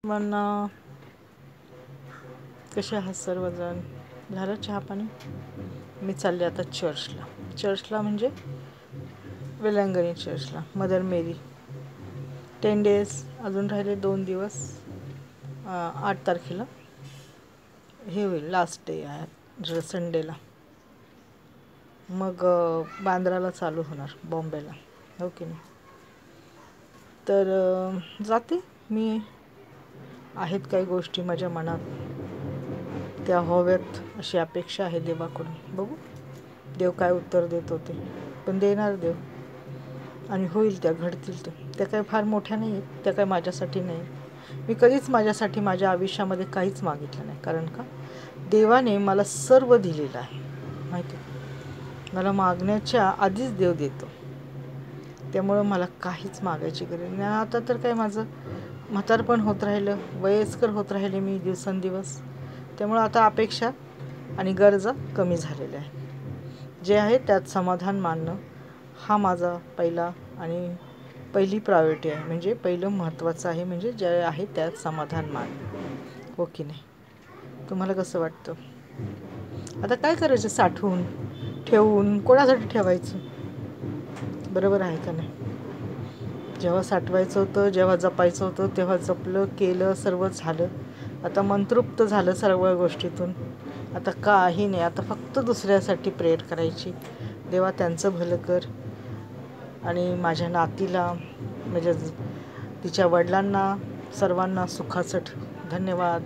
मना कसे आहात सर्वजण? झालं चहा पाणी? मी चालले आता चर्चला म्हणजे वेलांगणी चर्चला, मदर मेरी. 10 days अजून राहिले, 2 दिवस. 8 तारखेला हे होईल, लास्ट डे आहे संडेला. मग बांद्राला चालू होणार, बॉम्बेला, हो की नाही? तर जाते मी. आहेत काही गोष्टी माझ्या मनात, त्या हव्यात अशी अपेक्षा आहे देवाकडून. बघू देव काय उत्तर देत होते, पण देणार देव, आणि होईल, त्या घडतील. त्या काही फार मोठ्या नाही आहेत, त्या काय माझ्यासाठी नाही. मी कधीच माझ्यासाठी माझ्या आयुष्यामध्ये काहीच मागितलं नाही, कारण का देवाने मला सर्व दिलेलं आहे, माहिती आहे. मला मागण्याच्या आधीच देव देतो, त्यामुळं मला काहीच मागायची गरज नाही. आता तर काय माझं म्हातारपण होत राहिलं, वयस्कर होत राहिले मी दिवसेंदिवस, त्यामुळं आता अपेक्षा आणि गरजा कमी झालेल्या आहेत. जे आहे त्यात समाधान मानणं हा माझा पहिली प्रायोरिटी आहे, म्हणजे पहिलं महत्त्वाचं आहे, म्हणजे जे आहे त्यात समाधान मानणं, हो की नाही? तुम्हाला कसं वाटतं? आता काय करायचं? साठवून ठेवून कोणासाठी ठेवायचं? बरोबर आहे का नाही? जेव्हा साठवायचं होतं, जेव्हा जपायचं होतं, तेव्हा जपलं, केलं, सर्व झालं. आता मंतृप्त झालं सर्व गोष्टीतून. आता काही नाही, आता फक्त दुसऱ्यासाठी प्रेयर करायची. देवा त्यांचं भलं कर, आणि माझ्या नातीला, म्हणजे तिच्या वडिलांना, सर्वांना सुखाचं ठेव. धन्यवाद.